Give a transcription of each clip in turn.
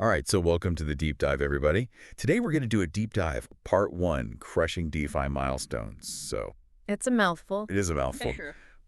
All right, so welcome to the deep dive, everybody. Today we're going to do a deep dive, part 1, crushing DeFi milestones. So It's a mouthful. it is a mouthful,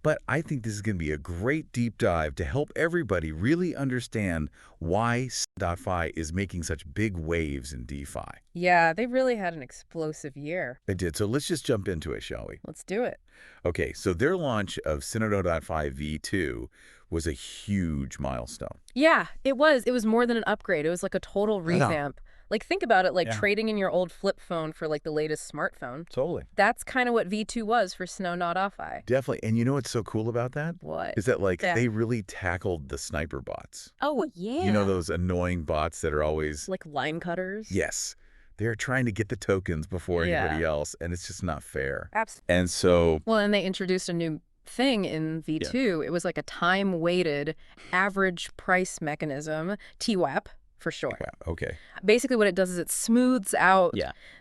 but I think this is going to be a great deep dive to help everybody really understand why 𝗦𝗧.fi is making such big waves in DeFi. Yeah, they really had an explosive year. They did. So let's just jump into it, shall we? Let's do it. Okay, so their launch of 𝗦𝗧.fi V2 was a huge milestone. Yeah, it was. It was more than an upgrade. It was like a total revamp. Like, think about it, like trading in your old flip phone for like the latest smartphone. Totally. That's kind of what V2 was for 𝗦𝗧.fi. Definitely. And you know what's so cool about that? What? Is that they really tackled the sniper bots. Oh, yeah. You know those annoying bots that are always... Like line cutters? Yes. They're trying to get the tokens before anybody else, and it's just not fair. Absolutely. And so... Well, and they introduced a new thing in V2. It was like a time-weighted average price mechanism, TWAP for short. Okay. Basically what it does is it smooths out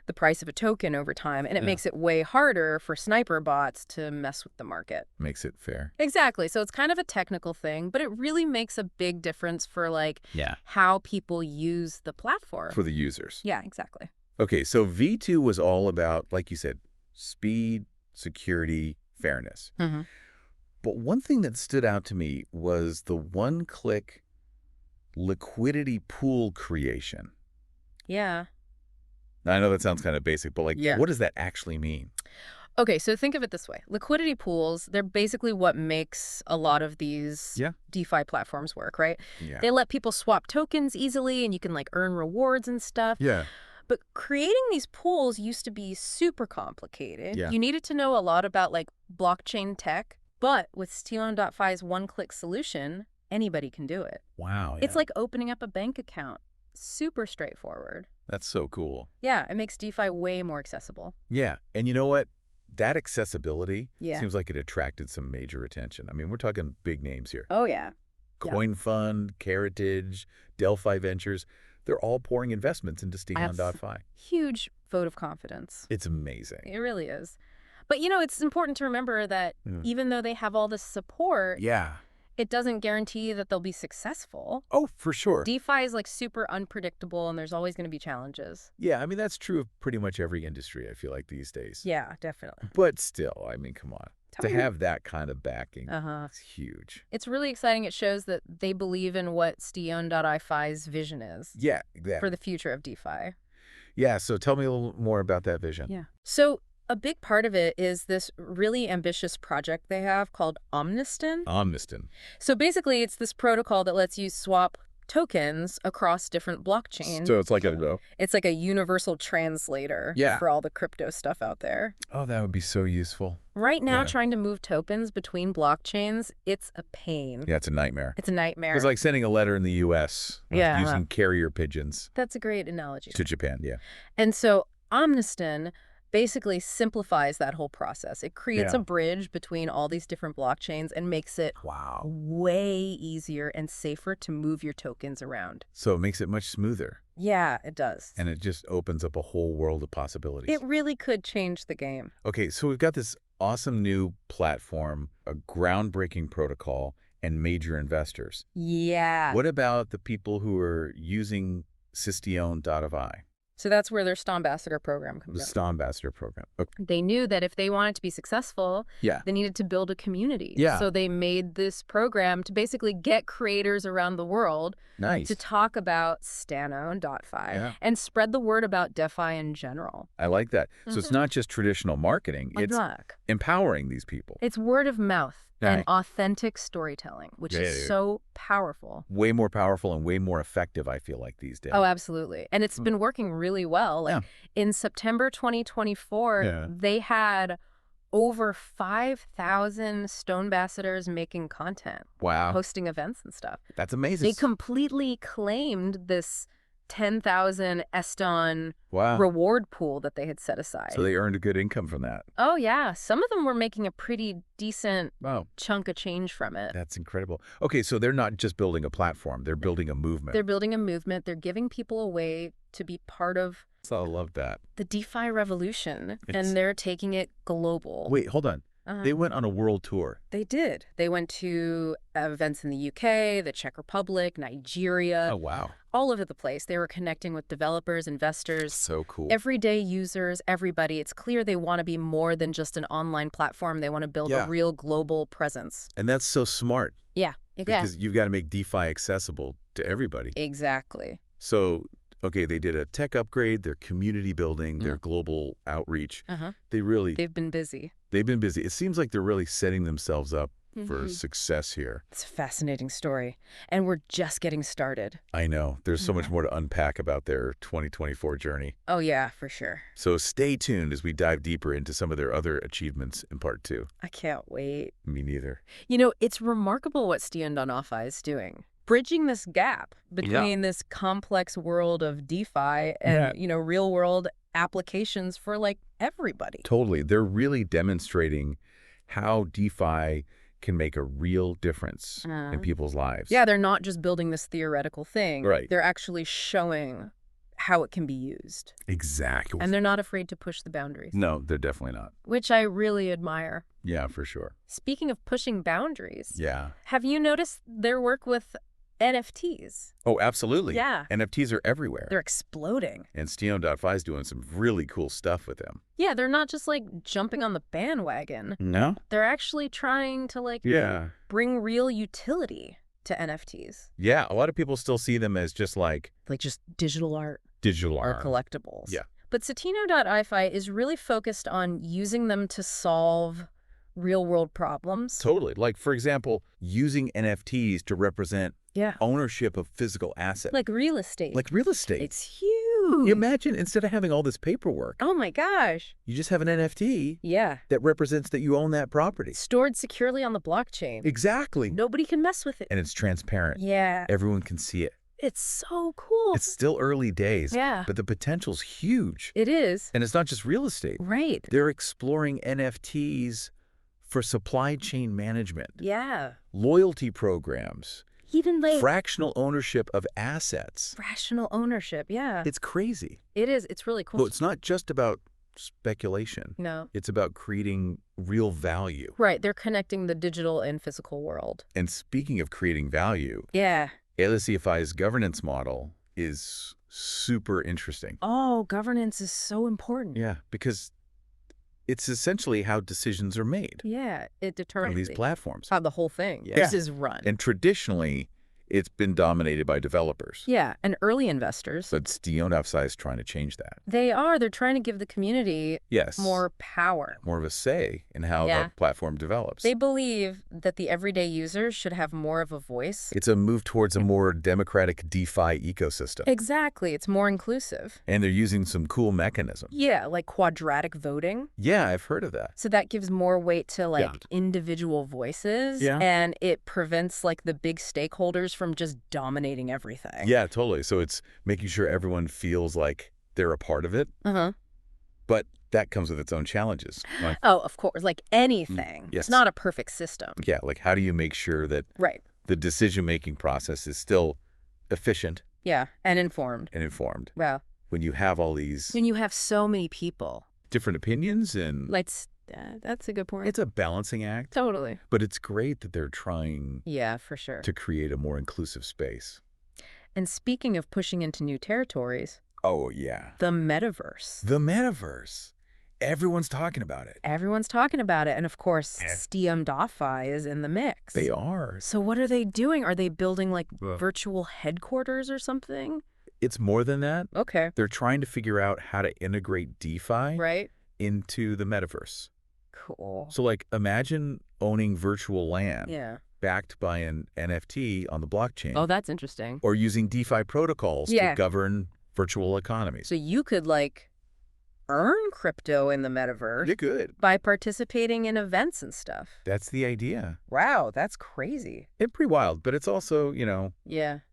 the price of a token over time, and it makes it way harder for sniper bots to mess with the market. Makes it fair. Exactly. So it's kind of a technical thing, but it really makes a big difference for how people use the platform. For the users. Yeah, exactly. Okay, so V2 was all about, like you said, speed, security, fairness. Mm-hmm. But one thing that stood out to me was the one-click liquidity pool creation. Yeah. Now, I know that sounds kind of basic, but what does that actually mean? Okay, so think of it this way. Liquidity pools, they're basically what makes a lot of these DeFi platforms work, right? Yeah. They let people swap tokens easily, and you can earn rewards and stuff. Yeah. But creating these pools used to be super complicated. Yeah. You needed to know a lot about blockchain tech, but with STON.fi's one-click solution, anybody can do it. Wow. It's like opening up a bank account. Super straightforward. That's so cool. Yeah, it makes DeFi way more accessible. Yeah, and you know what? That accessibility seems like it attracted some major attention. I mean, we're talking big names here. Oh, yeah. Coin Fund, `, Delphi Ventures, they're all pouring investments into STON.fi. Huge vote of confidence. It's amazing. It really is. But, it's important to remember that even though they have all this support, it doesn't guarantee that they'll be successful. Oh, for sure. DeFi is super unpredictable, and there's always going to be challenges. Yeah, I mean, that's true of pretty much every industry, I feel like, these days. Yeah, definitely. But still, I mean, come on. To have that kind of backing, it's huge. It's really exciting. It shows that they believe in what STON.fi's vision is. Yeah, exactly. For the future of DeFi. Yeah, so tell me a little more about that vision. Yeah. So a big part of it is this really ambitious project they have called Omniston. Omniston. So basically, it's this protocol that lets you swap tokens across different blockchains. So it's it's like a universal translator for all the crypto stuff out there. Oh, that would be so useful. Right now, trying to move tokens between blockchains, it's a pain. Yeah, it's a nightmare. It's a nightmare. It's like sending a letter in the U.S. Using carrier pigeons. That's a great analogy. To Japan, And so Omniston basically simplifies that whole process. It creates a bridge between all these different blockchains and makes it way easier and safer to move your tokens around. So it makes it much smoother. Yeah, it does. And it just opens up a whole world of possibilities. It really could change the game. Okay, so we've got this awesome new platform, a groundbreaking protocol, and major investors. Yeah. What about the people who are using 𝗦𝗧.fi? So that's where their Stonbassador program comes in. The Stonbassador program. Okay. They knew that if they wanted to be successful, they needed to build a community. Yeah. So they made this program to basically get creators around the world to talk about 𝗦𝗧.fi and spread the word about DeFi in general. I like that. So it's not just traditional marketing. It's empowering these people. It's word of mouth. And authentic storytelling, which is so powerful. Way more powerful and way more effective, I feel like, these days. Oh, absolutely. And it's been working really well. In September 2024, they had over 5,000 Stonbassadors making content. Wow. Hosting events and stuff. That's amazing. They completely claimed this 10,000 STON reward pool that they had set aside. So they earned a good income from that. Oh, yeah. Some of them were making a pretty decent chunk of change from it. That's incredible. Okay, so they're not just building a platform. They're building a movement. They're building a movement. They're giving people a way to be part of I love that. the DeFi revolution, and they're taking it global. Wait, hold on. They went on a world tour. They did. They went to events in the UK, the Czech Republic, Nigeria. Oh, wow. All over the place. They were connecting with developers, investors. So cool. Everyday users, everybody. It's clear they want to be more than just an online platform. They want to build a real global presence. And that's so smart. Yeah. Because you've got to make DeFi accessible to everybody. Exactly. So, okay, they did a tech upgrade, their community building, their global outreach. They've been busy. They've been busy. It seems like they're really setting themselves up for success here. It's a fascinating story. And we're just getting started. I know. There's so much more to unpack about their 2024 journey. Oh, yeah, for sure. So stay tuned as we dive deeper into some of their other achievements in part 2. I can't wait. Me neither. You know, it's remarkable what Stonbassador is doing. Bridging this gap between this complex world of DeFi and, real world applications for like everybody. Totally. They're really demonstrating how DeFi can make a real difference in people's lives. Yeah, they're not just building this theoretical thing. Right. They're actually showing how it can be used. Exactly. And they're not afraid to push the boundaries. No, they're definitely not. Which I really admire. Yeah, for sure. Speaking of pushing boundaries. Yeah. Have you noticed their work with NFTs? Oh, absolutely. Yeah. NFTs are everywhere. They're exploding. And STON.fi is doing some really cool stuff with them. Yeah, they're not just like jumping on the bandwagon. No? They're actually trying to bring real utility to NFTs. Yeah, a lot of people still see them as just just digital art. Digital or art. collectibles. Yeah. But Satino.fi is really focused on using them to solve real-world problems. Totally. Like, for example, using NFTs to represent ownership of physical assets. Like real estate. Like real estate. It's huge. You imagine, instead of having all this paperwork. Oh my gosh. You just have an NFT that represents that you own that property. Stored securely on the blockchain. Exactly. Nobody can mess with it. And it's transparent. Yeah. Everyone can see it. It's so cool. It's still early days. Yeah. But the potential's huge. It is. And it's not just real estate. Right. They're exploring NFTs for supply chain management. Yeah. Loyalty programs. Even fractional ownership of assets. Fractional ownership, yeah. It's crazy. It is. It's really cool. But it's not just about speculation. No. It's about creating real value. Right. They're connecting the digital and physical world. And speaking of creating value, 𝗦𝗧𝗢𝗡's governance model is super interesting. Oh, governance is so important. Yeah, because it's essentially how decisions are made. Yeah, it determines on these platforms. How the whole thing is run. And traditionally, it's been dominated by developers. Yeah, and early investors. But Stonbassador is trying to change that. They are. They're trying to give the community more power. More of a say in how the platform develops. They believe that the everyday users should have more of a voice. It's a move towards a more democratic DeFi ecosystem. Exactly. It's more inclusive. And they're using some cool mechanisms. Yeah, like quadratic voting. Yeah, I've heard of that. So that gives more weight to individual voices. Yeah. And it prevents the big stakeholders from just dominating everything. Yeah, totally. So it's making sure everyone feels like they're a part of it. But that comes with its own challenges. Oh, of course. Like anything. Yes. It's not a perfect system. Yeah, like how do you make sure that the decision-making process is still efficient? Yeah, and informed. Wow. When you have all these... When you have so many people. Different opinions and... That's a good point. It's a balancing act. Totally. But it's great that they're trying for sure. to create a more inclusive space. And speaking of pushing into new territories. Oh, yeah. The metaverse. The metaverse. Everyone's talking about it. Everyone's talking about it. And of course, Stonbassador is in the mix. They are. So what are they doing? Are they building virtual headquarters or something? It's more than that. Okay. They're trying to figure out how to integrate DeFi into the metaverse. Cool. So imagine owning virtual land backed by an NFT on the blockchain. Oh, that's interesting. Or using DeFi protocols to govern virtual economies. So you could earn crypto in the metaverse. You could. By participating in events and stuff. That's the idea. Wow, that's crazy. It's pretty wild, but it's also,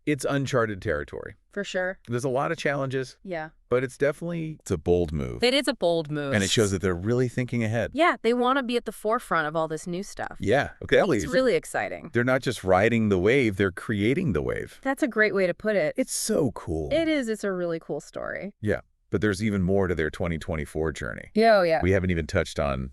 it's uncharted territory. For sure. There's a lot of challenges. Yeah. But it's a bold move. It is a bold move. And it shows that they're really thinking ahead. Yeah, they want to be at the forefront of all this new stuff. Yeah. Okay. It's really exciting. They're not just riding the wave, they're creating the wave. That's a great way to put it. It's so cool. It is. It's a really cool story. Yeah. But there's even more to their 2024 journey. Yeah, oh, yeah. We haven't even touched on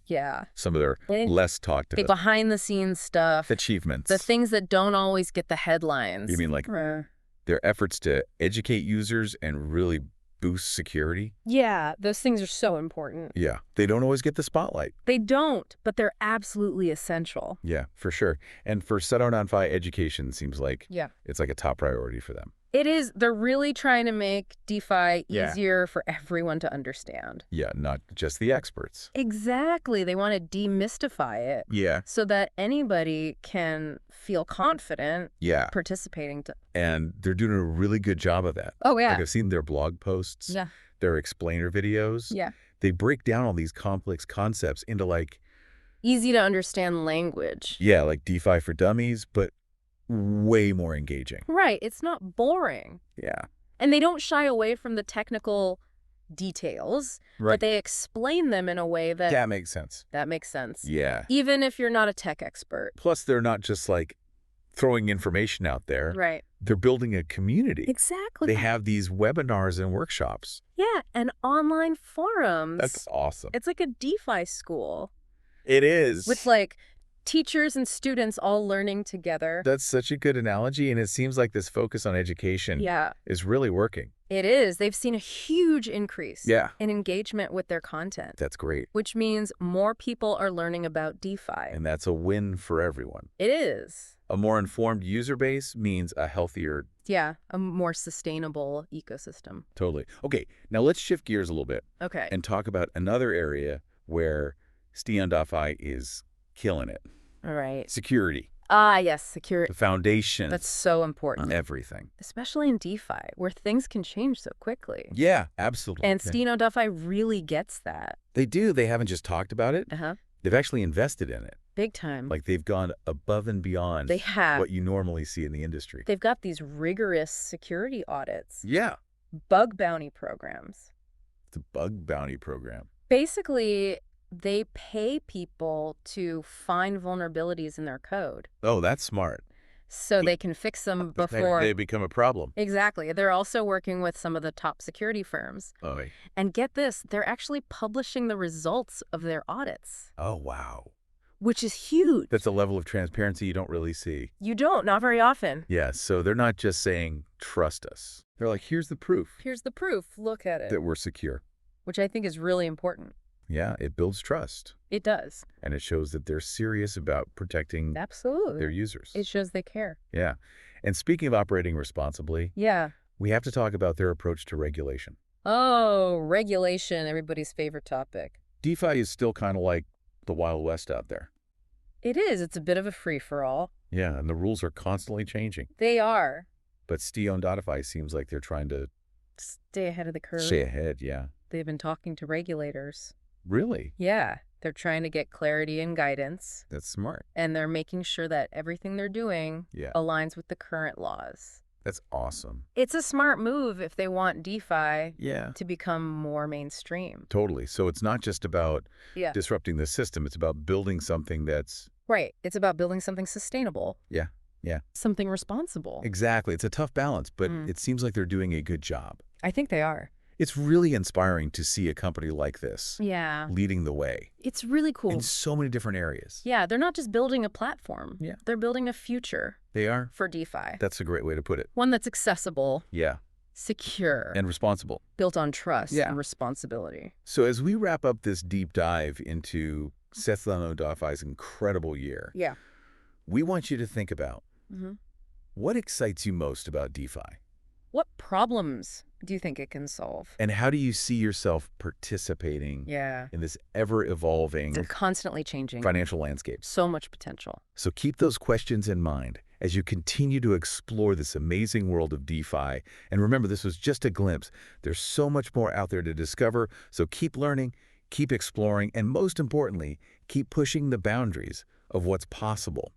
some of their less talked about behind-the-scenes stuff. Achievements. The things that don't always get the headlines. You mean like their efforts to educate users and really boost security? Yeah, those things are so important. Yeah, they don't always get the spotlight. They don't, but they're absolutely essential. Yeah, for sure. And for Stonbassador education seems like it's like a top priority for them. It is. They're really trying to make DeFi easier for everyone to understand. Yeah, not just the experts. Exactly. They want to demystify it. Yeah. So that anybody can feel confident participating. And they're doing a really good job of that. Oh, yeah. Like I've seen their blog posts, their explainer videos. Yeah. They break down all these complex concepts into like easy to understand language. Yeah, like DeFi for dummies, but way more engaging. Right. It's not boring. Yeah. And they don't shy away from the technical details, but they explain them in a way that... That makes sense. That makes sense. Yeah. Even if you're not a tech expert. Plus, they're not just like throwing information out there. Right. They're building a community. Exactly. They have these webinars and workshops. Yeah, and online forums. That's awesome. It's like a DeFi school. It is. With like teachers and students all learning together. That's such a good analogy, and it seems like this focus on education is really working. It is. They've seen a huge increase in engagement with their content. That's great. Which means more people are learning about DeFi. And that's a win for everyone. It is. A more informed user base means a healthier... Yeah, a more sustainable ecosystem. Totally. Okay, now let's shift gears a little bit. Okay. And talk about another area where Stonbassador is killing it. All right. Security. Ah, yes, security. The foundation. That's so important. Everything. Especially in DeFi, where things can change so quickly. Yeah, absolutely. And Stonbassador really gets that. They do. They haven't just talked about it. They've actually invested in it. Big time. Like they've gone above and beyond what you normally see in the industry. They've got these rigorous security audits. Yeah. Bug bounty programs. The bug bounty program. Basically, they pay people to find vulnerabilities in their code. Oh, that's smart. So they can fix them before they become a problem. Exactly. They're also working with some of the top security firms. Oh. And get this, they're actually publishing the results of their audits. Oh, wow. Which is huge. That's a level of transparency you don't really see. You don't, not very often. Yeah, so they're not just saying, trust us. They're like, here's the proof. Here's the proof. Look at it. That we're secure. Which I think is really important. Yeah, it builds trust. It does. And it shows that they're serious about protecting their users. It shows they care. Yeah. And speaking of operating responsibly, we have to talk about their approach to regulation. Oh, regulation, everybody's favorite topic. DeFi is still kind of like the Wild West out there. It is. It's a bit of a free-for-all. Yeah, and the rules are constantly changing. They are. But Stonbassador seems like they're trying to... stay ahead of the curve. Stay ahead, yeah. They've been talking to regulators. Really? Yeah. They're trying to get clarity and guidance. That's smart. And they're making sure that everything they're doing aligns with the current laws. That's awesome. It's a smart move if they want DeFi to become more mainstream. Totally. So it's not just about disrupting the system. It's about building something that's... Right. It's about building something sustainable. Yeah. Something responsible. Exactly. It's a tough balance, but it seems like they're doing a good job. I think they are. It's really inspiring to see a company like this leading the way. It's really cool. In so many different areas. Yeah, they're not just building a platform. Yeah. They're building a future. They are? For DeFi. That's a great way to put it. One that's accessible. Yeah. Secure. And responsible. Built on trust and responsibility. So as we wrap up this deep dive into Stonbassador's incredible year, we want you to think about what excites you most about DeFi? What problems do you think it can solve? And how do you see yourself participating in this ever-evolving, constantly changing financial landscape? So much potential. So keep those questions in mind as you continue to explore this amazing world of DeFi. And remember, this was just a glimpse. There's so much more out there to discover. So keep learning, keep exploring, and most importantly, keep pushing the boundaries of what's possible.